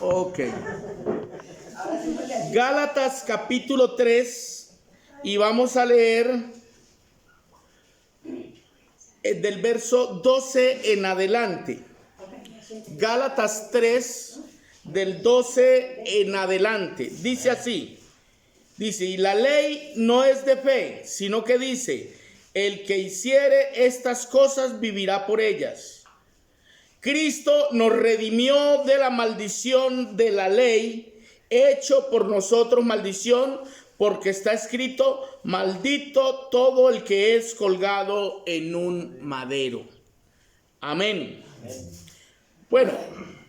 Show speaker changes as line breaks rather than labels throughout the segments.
Ok. Gálatas capítulo 3 y vamos a leer del verso 12 en adelante. Gálatas 3 del 12 en adelante. Dice así. Dice, y la ley no es de fe, sino que dice, el que hiciere estas cosas vivirá por ellas. Cristo nos redimió de la maldición de la ley, hecho por nosotros maldición, porque está escrito, maldito todo el que es colgado en un madero. Amén. Bueno,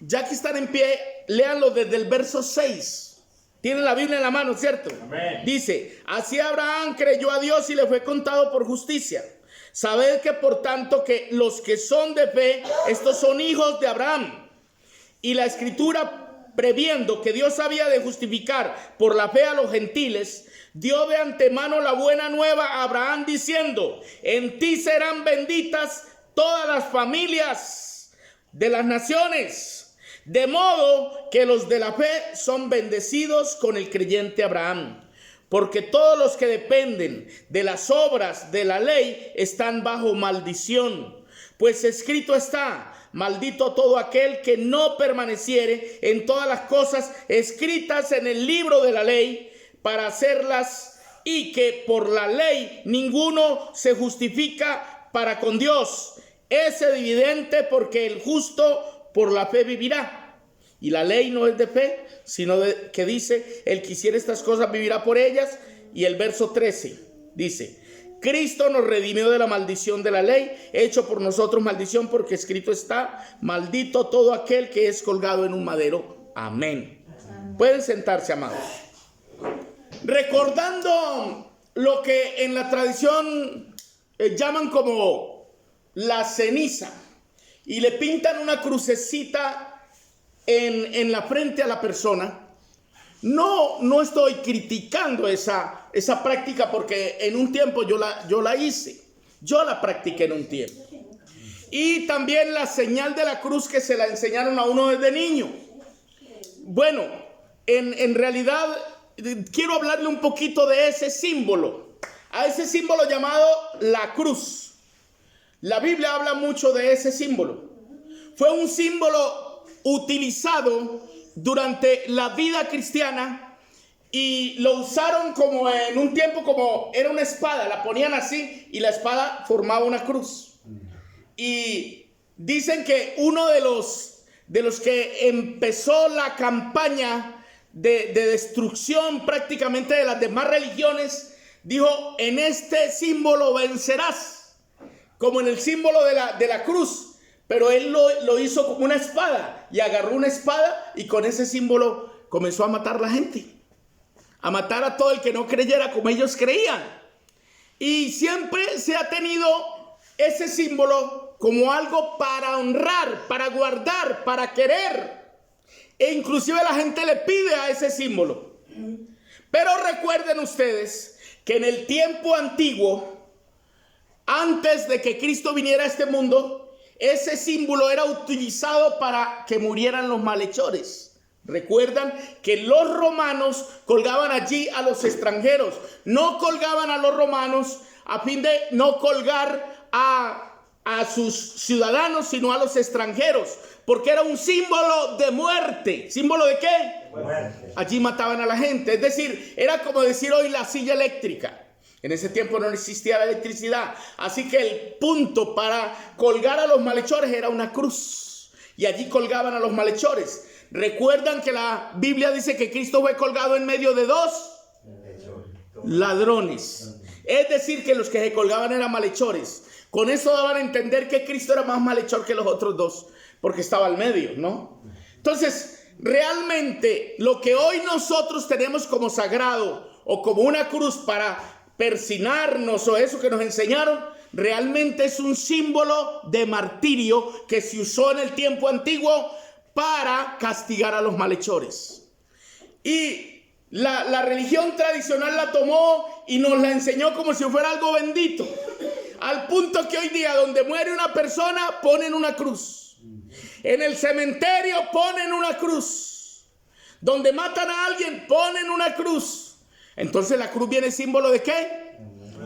ya que están en pie, léanlo desde el verso 6. Tienen la Biblia en la mano, ¿cierto? Amén. Dice, así Abraham creyó a Dios y le fue contado por justicia. Sabed que por tanto que los que son de fe, estos son hijos de Abraham. Y la escritura, previendo que Dios había de justificar por la fe a los gentiles, dio de antemano la buena nueva a Abraham diciendo, en ti serán benditas todas las familias de las naciones. De modo que los de la fe son bendecidos con el creyente Abraham. Porque todos los que dependen de las obras de la ley están bajo maldición. Pues escrito está, maldito todo aquel que no permaneciere en todas las cosas escritas en el libro de la ley para hacerlas, y que por la ley ninguno se justifica para con Dios. Es evidente porque el justo por la fe vivirá. Y la ley no es de fe, sino que dice, el que hiciere estas cosas vivirá por ellas. Y el verso 13 dice, Cristo nos redimió de la maldición de la ley, hecho por nosotros maldición, porque escrito está, maldito todo aquel que es colgado en un madero. Amén. Pueden sentarse, amados. Recordando lo que en la tradición llaman como la ceniza, y le pintan una crucecita en la frente a la persona. No estoy criticando esa práctica, porque en un tiempo yo la hice. Yo la practiqué en un tiempo. Y también la señal de la cruz que se la enseñaron a uno desde niño. Bueno, en realidad quiero hablarle un poquito de ese símbolo. A ese símbolo llamado la cruz. La Biblia habla mucho de ese símbolo. Fue un símbolo utilizado durante la vida cristiana y lo usaron como en un tiempo, como era una espada, la ponían así y la espada formaba una cruz. Y dicen que uno de los que empezó la campaña de destrucción prácticamente de las demás religiones, dijo, en este símbolo vencerás. Como en el símbolo de la cruz, pero él lo hizo como una espada, y agarró una espada y con ese símbolo comenzó a matar a la gente, a matar a todo el que no creyera como ellos creían. Y siempre se ha tenido ese símbolo como algo para honrar, para guardar, para querer, e inclusive la gente le pide a ese símbolo. Pero recuerden ustedes que en el tiempo antiguo, antes de que Cristo viniera a este mundo, ese símbolo era utilizado para que murieran los malhechores. Recuerdan que los romanos colgaban allí a los extranjeros. No colgaban a los romanos a fin de no colgar a sus ciudadanos, sino a los extranjeros, porque era un símbolo de muerte. ¿Símbolo de qué? Muerte. Allí mataban a la gente. Es decir, era como decir hoy la silla eléctrica. En ese tiempo no existía la electricidad, así que el punto para colgar a los malhechores era una cruz, y allí colgaban a los malhechores. Recuerdan que la Biblia dice que Cristo fue colgado en medio de dos ladrones, es decir, que los que se colgaban eran malhechores. Con eso daban a entender que Cristo era más malhechor que los otros dos, porque estaba al medio, ¿no? Entonces, realmente lo que hoy nosotros tenemos como sagrado o como una cruz para persinarnos, o eso que nos enseñaron, realmente es un símbolo de martirio que se usó en el tiempo antiguo para castigar a los malhechores. Y la religión tradicional la tomó y nos la enseñó como si fuera algo bendito, al punto que hoy día donde muere una persona ponen una cruz, en el cementerio ponen una cruz. Donde matan a alguien, ponen una cruz. Entonces la cruz viene símbolo ¿de qué?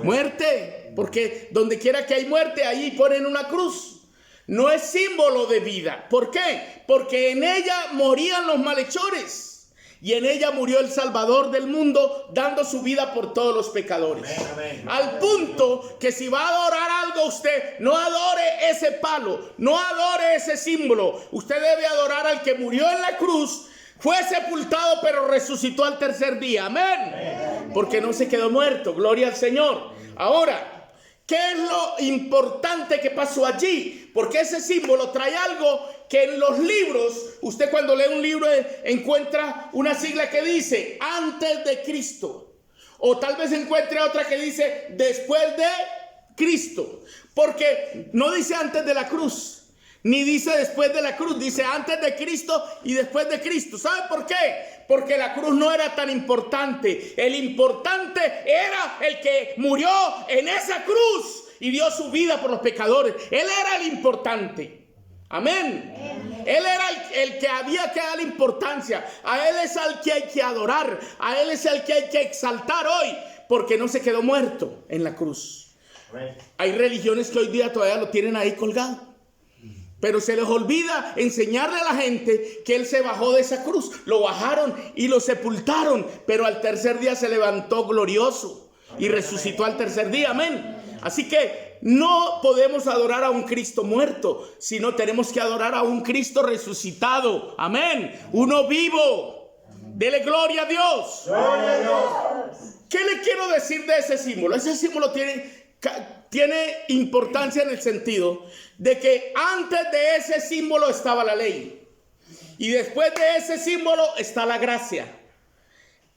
Muerte. Porque donde quiera que hay muerte, ahí ponen una cruz. No es símbolo de vida. ¿Por qué? Porque en ella morían los malhechores. Y en ella murió el Salvador del mundo, dando su vida por todos los pecadores. Amén, amén. Al punto que si va a adorar algo usted, no adore ese palo, no adore ese símbolo. Usted debe adorar al que murió en la cruz, fue sepultado pero resucitó al tercer día. Amén. Porque no se quedó muerto. Gloria al Señor. Ahora, ¿qué es lo importante que pasó allí? Porque ese símbolo trae algo que en los libros, usted cuando lee un libro encuentra una sigla que dice antes de Cristo. O tal vez encuentre otra que dice después de Cristo. Porque no dice antes de la cruz, ni dice después de la cruz, dice antes de Cristo y después de Cristo. ¿Sabe por qué? Porque la cruz no era tan importante. El importante era el que murió en esa cruz y dio su vida por los pecadores. Él era el importante. Amén. Él era el que había que darle importancia. A Él es al que hay que adorar. A Él es el que hay que exaltar hoy, porque no se quedó muerto en la cruz. Amén. Hay religiones que hoy día todavía lo tienen ahí colgado, pero se les olvida enseñarle a la gente que Él se bajó de esa cruz. Lo bajaron y lo sepultaron, pero al tercer día se levantó glorioso y resucitó al tercer día. Amén. Así que no podemos adorar a un Cristo muerto, sino tenemos que adorar a un Cristo resucitado. Amén. Uno vivo. Dele gloria a Dios. Gloria a Dios. ¿Qué le quiero decir de ese símbolo? Ese símbolo tiene importancia en el sentido de que antes de ese símbolo estaba la ley y después de ese símbolo está la gracia.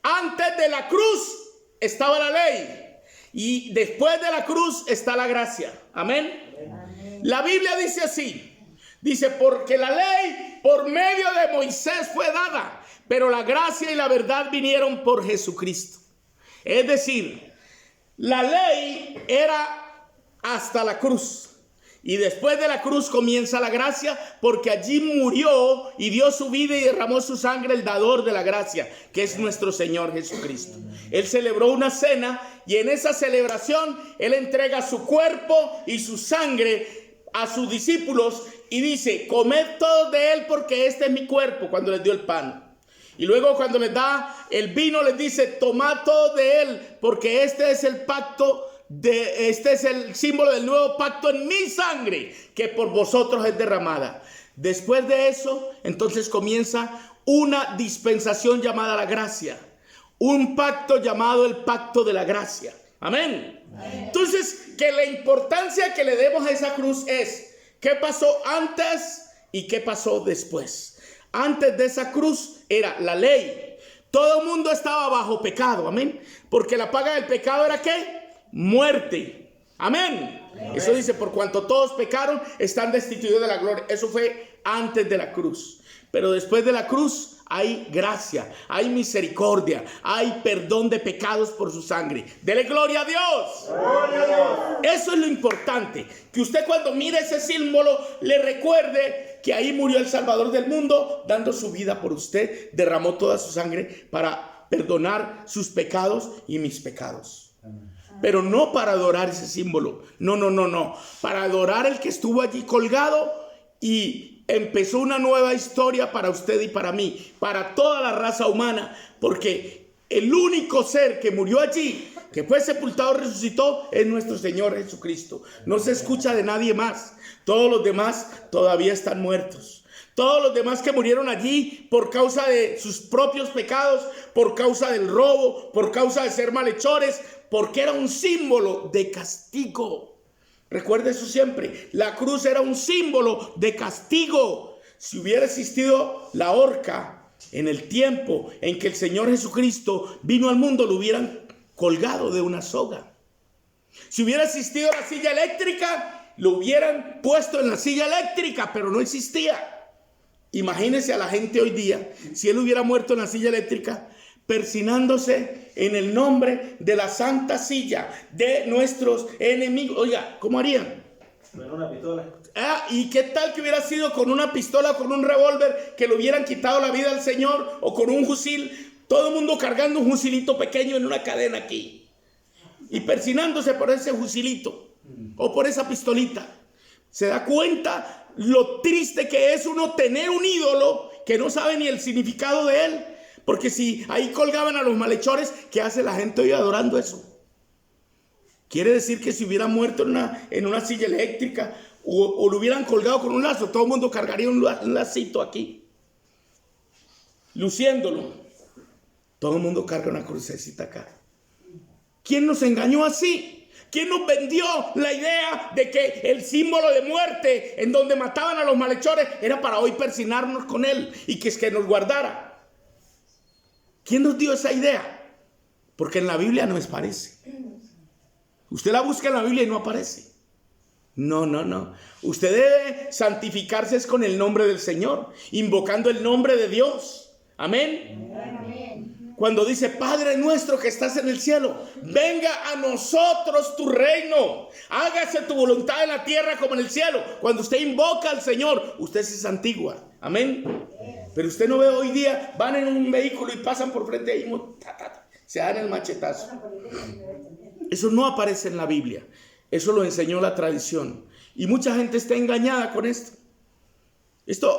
Antes de la cruz estaba la ley y después de la cruz está la gracia. Amén. Amén. La Biblia dice así, dice, porque la ley por medio de Moisés fue dada, pero la gracia y la verdad vinieron por Jesucristo. Es decir, la ley era hasta la cruz. Y después de la cruz comienza la gracia, porque allí murió y dio su vida y derramó su sangre el dador de la gracia, que es nuestro Señor Jesucristo. Él celebró una cena y en esa celebración Él entrega su cuerpo y su sangre a sus discípulos y dice, comed todos de él porque este es mi cuerpo, cuando les dio el pan. Y luego cuando les da el vino les dice, tomad todos de él porque este es el pacto. Este es el símbolo del nuevo pacto en mi sangre, que por vosotros es derramada. Después de eso, entonces comienza una dispensación llamada la gracia. Un pacto llamado el pacto de la gracia. Amén. Amén. Entonces, que la importancia que le demos a esa cruz es qué pasó antes y qué pasó después. Antes de esa cruz era la ley. Todo el mundo estaba bajo pecado. Amén. Porque la paga del pecado era ¿qué? Muerte. Amén. Amén. Eso dice, por cuanto todos pecaron, están destituidos de la gloria. Eso fue antes de la cruz. Pero después de la cruz hay gracia, hay misericordia, hay perdón de pecados por su sangre. Dele gloria a Dios. Gloria a Dios. Eso es lo importante. Que usted cuando mire ese símbolo le recuerde que ahí murió el Salvador del mundo, dando su vida por usted. Derramó toda su sangre para perdonar sus pecados y mis pecados. Amén. Pero no para adorar ese símbolo. No. Para adorar el que estuvo allí colgado y empezó una nueva historia para usted y para mí, para toda la raza humana, porque el único ser que murió allí, que fue sepultado, resucitó, es nuestro Señor Jesucristo. No se escucha de nadie más. Todos los demás todavía están muertos. Todos los demás que murieron allí por causa de sus propios pecados, por causa del robo, por causa de ser malhechores, porque era un símbolo de castigo. Recuerde eso siempre. La cruz era un símbolo de castigo. Si hubiera existido la horca en el tiempo en que el Señor Jesucristo vino al mundo, lo hubieran colgado de una soga. Si hubiera existido la silla eléctrica, lo hubieran puesto en la silla eléctrica, pero no existía. Imagínese a la gente hoy día, si él hubiera muerto en la silla eléctrica, persinándose en el nombre de la santa silla de nuestros enemigos. Oiga, ¿cómo harían?
Con una pistola.
¿Y qué tal que hubiera sido con una pistola, con un revólver, que le hubieran quitado la vida al Señor, o con un fusil? Todo el mundo cargando un fusilito pequeño en una cadena aquí y persinándose por ese fusilito o por esa pistolita. ¿Se da cuenta lo triste que es uno tener un ídolo que no sabe ni el significado de él? Porque si ahí colgaban a los malhechores, ¿qué hace la gente hoy adorando eso? Quiere decir que si hubiera muerto en una silla eléctrica o lo hubieran colgado con un lazo, todo el mundo cargaría un lacito aquí, luciéndolo. Todo el mundo carga una crucecita acá. ¿Quién nos engañó así? ¿Quién nos vendió la idea de que el símbolo de muerte en donde mataban a los malhechores era para hoy persignarnos con él y que es que nos guardara? ¿Quién nos dio esa idea? Porque en la Biblia no aparece. Usted la busca en la Biblia y no aparece. No. Usted debe santificarse es con el nombre del Señor, invocando el nombre de Dios. Amén. Cuando dice, Padre nuestro que estás en el cielo, venga a nosotros tu reino, hágase tu voluntad en la tierra como en el cielo. Cuando usted invoca al Señor, usted se santigua. Amén. Pero usted no ve hoy día, van en un vehículo y pasan por frente y se dan el machetazo. Eso no aparece en la Biblia. Eso lo enseñó la tradición. Y mucha gente está engañada con esto.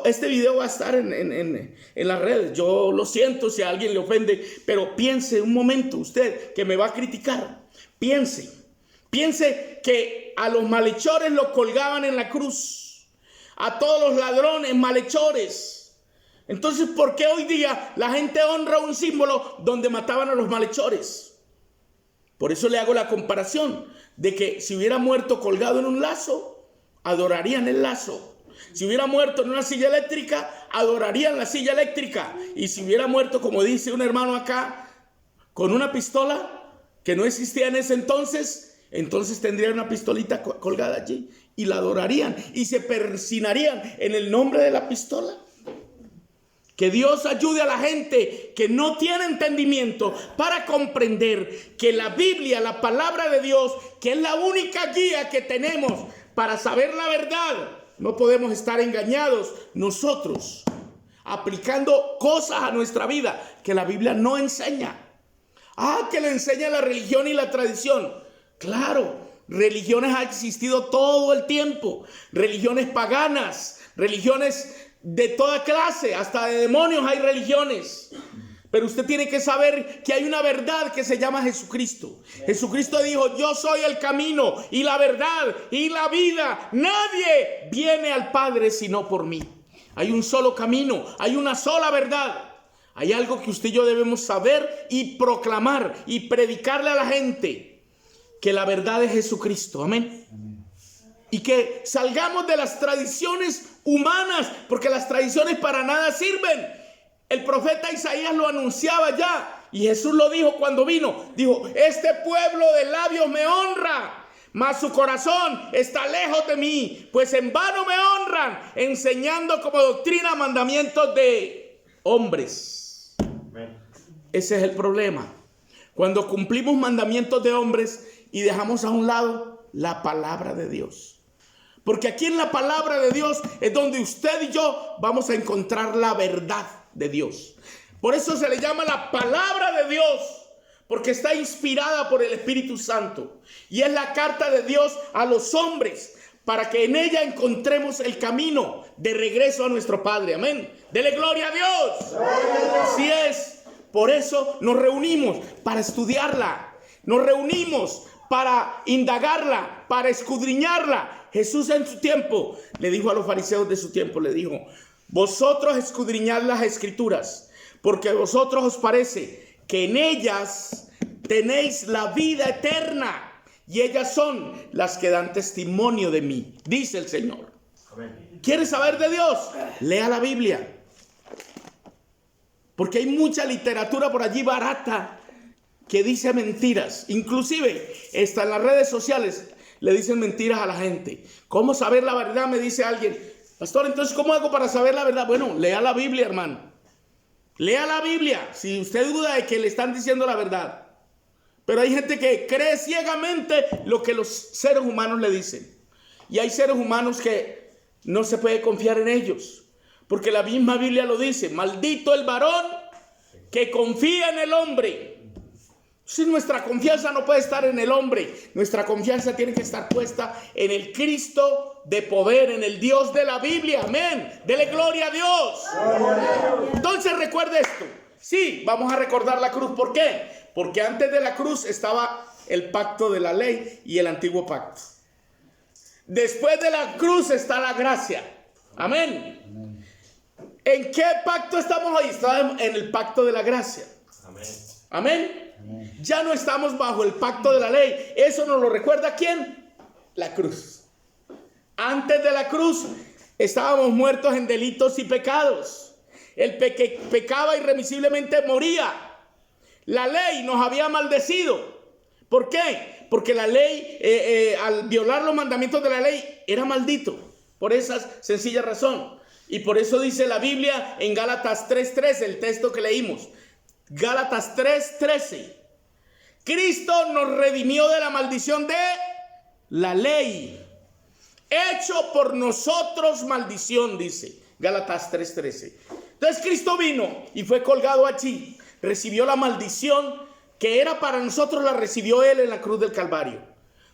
Este video va a estar en las redes. Yo lo siento si a alguien le ofende, pero piense un momento, usted que me va a criticar, piense que a los malhechores los colgaban en la cruz, a todos los ladrones, malhechores. Entonces, ¿por qué hoy día la gente honra un símbolo donde mataban a los malhechores? Por eso le hago la comparación de que si hubiera muerto colgado en un lazo, adorarían el lazo. Si hubiera muerto en una silla eléctrica, adorarían la silla eléctrica. Y si hubiera muerto, como dice un hermano acá, con una pistola que no existía en ese entonces tendrían una pistolita colgada allí y la adorarían y se persinarían en el nombre de la pistola. Que Dios ayude a la gente que no tiene entendimiento para comprender que la Biblia, la palabra de Dios, que es la única guía que tenemos para saber la verdad. No podemos estar engañados nosotros aplicando cosas a nuestra vida que la Biblia no enseña. Que le enseña la religión y la tradición. Claro, religiones ha existido todo el tiempo. Religiones paganas, religiones de toda clase, hasta de demonios hay religiones. Pero usted tiene que saber que hay una verdad que se llama Jesucristo. Jesucristo dijo, yo soy el camino y la verdad y la vida. Nadie viene al Padre sino por mí. Hay un solo camino, hay una sola verdad. Hay algo que usted y yo debemos saber y proclamar y predicarle a la gente. Que la verdad es Jesucristo. Amén. Y que salgamos de las tradiciones humanas, porque las tradiciones para nada sirven. El profeta Isaías lo anunciaba ya, y Jesús lo dijo cuando vino. Dijo, este pueblo de labios me honra, mas su corazón está lejos de mí, pues en vano me honran, enseñando como doctrina mandamientos de hombres. Ese es el problema. Cuando cumplimos mandamientos de hombres y dejamos a un lado la palabra de Dios. Porque aquí en la palabra de Dios es donde usted y yo vamos a encontrar la verdad de Dios. Por eso se le llama la palabra de Dios, porque está inspirada por el Espíritu Santo. Y es la carta de Dios a los hombres, para que en ella encontremos el camino de regreso a nuestro Padre. Amén. Dele gloria a Dios. Así es. Por eso nos reunimos para estudiarla. Nos reunimos para indagarla, para escudriñarla. Jesús en su tiempo le dijo a los fariseos de su tiempo, le dijo, vosotros escudriñad las escrituras, porque a vosotros os parece que en ellas tenéis la vida eterna, y ellas son las que dan testimonio de mí, dice el Señor. Amén. ¿Quieres saber de Dios? Lea la Biblia. Porque hay mucha literatura por allí barata que dice mentiras. Inclusive, está en las redes sociales, le dicen mentiras a la gente. ¿Cómo saber la verdad? Me dice alguien. Pastor, entonces, ¿cómo hago para saber la verdad? Bueno, lea la Biblia, hermano. Lea la Biblia, si usted duda de que le están diciendo la verdad. Pero hay gente que cree ciegamente lo que los seres humanos le dicen. Y hay seres humanos que no se puede confiar en ellos, porque la misma Biblia lo dice: maldito el varón que confía en el hombre. Si nuestra confianza no puede estar en el hombre, nuestra confianza tiene que estar puesta en el Cristo de poder, en el Dios de la Biblia. Amén. Dele gloria a Dios. Entonces recuerde esto. Sí, vamos a recordar la cruz. ¿Por qué? Porque antes de la cruz estaba el pacto de la ley y el antiguo pacto. Después de la cruz está la gracia. Amén. ¿En qué pacto estamos hoy? Estamos en el pacto de la gracia. Amén. Ya no estamos bajo el pacto de la ley. Eso nos lo recuerda ¿quién? La cruz. Antes de la cruz estábamos muertos en delitos y pecados. El que pecaba irremisiblemente moría. La ley nos había maldecido. ¿Por qué? Porque la ley, al violar los mandamientos de la ley, era maldito. Por esa sencilla razón. Y por eso dice la Biblia en Gálatas 3:13, el texto que leímos. Gálatas 3:13. Cristo nos redimió de la maldición de la ley, hecho por nosotros maldición, dice Gálatas 3:13. Entonces Cristo vino y fue colgado allí, recibió la maldición que era para nosotros, la recibió Él en la cruz del Calvario.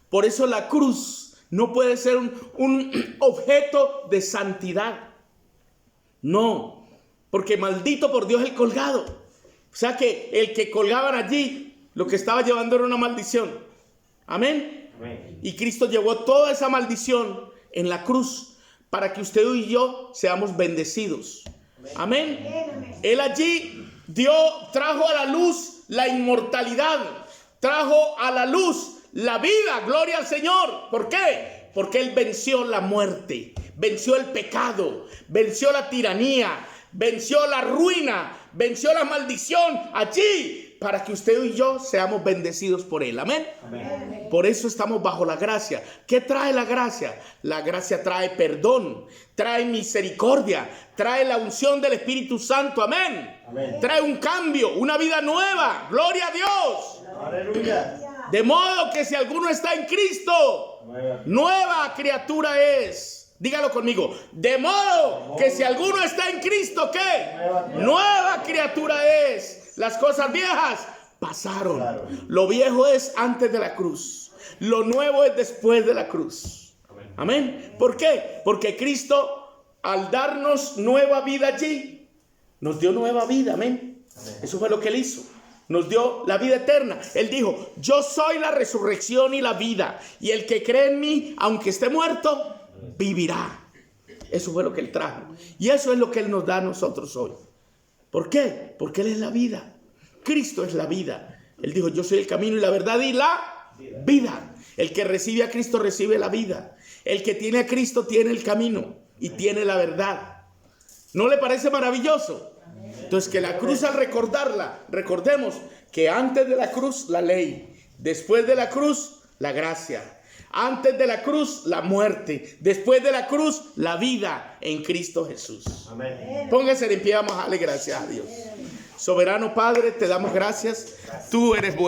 Por eso la cruz no puede ser un objeto de santidad. No, porque maldito por Dios el colgado. O sea que el que colgaban allí, lo que estaba llevando era una maldición. Amén. Amén. Y Cristo llevó toda esa maldición en la cruz para que usted y yo seamos bendecidos. Amén. Amén. Él allí trajo a la luz la inmortalidad, trajo a la luz la vida. Gloria al Señor. ¿Por qué? Porque Él venció la muerte, venció el pecado, venció la tiranía, venció la ruina, venció la maldición allí, para que usted y yo seamos bendecidos por Él. Amén. Amén. Por eso estamos bajo la gracia. ¿Qué trae la gracia? La gracia trae perdón, trae misericordia, trae la unción del Espíritu Santo. Amén. Amén. Trae un cambio, una vida nueva. Gloria a Dios. Aleluya. De modo que si alguno está en Cristo, nueva criatura es. Dígalo conmigo. De modo que si alguno está en Cristo, ¿qué? Nueva criatura es. Las cosas viejas pasaron. Claro. Lo viejo es antes de la cruz. Lo nuevo es después de la cruz. Amén. Amén. ¿Por qué? Porque Cristo, al darnos nueva vida allí, nos dio nueva vida. Amén. Amén. Eso fue lo que Él hizo. Nos dio la vida eterna. Él dijo: yo soy la resurrección y la vida. Y el que cree en mí, aunque esté muerto, vivirá. Eso fue lo que Él trajo. Y eso es lo que Él nos da a nosotros hoy. ¿Por qué? Porque Él es la vida. Cristo es la vida. Él dijo: yo soy el camino y la verdad y la vida. El que recibe a Cristo recibe la vida. El que tiene a Cristo tiene el camino y tiene la verdad. ¿No le parece maravilloso? Entonces, que la cruz, al recordarla, recordemos que antes de la cruz la ley, después de la cruz la gracia, antes de la cruz la muerte, después de la cruz la vida en Cristo Jesús. Amén. Póngase en pie, vamos a darle gracias a Dios. Soberano Padre, te damos gracias. Tú eres bueno.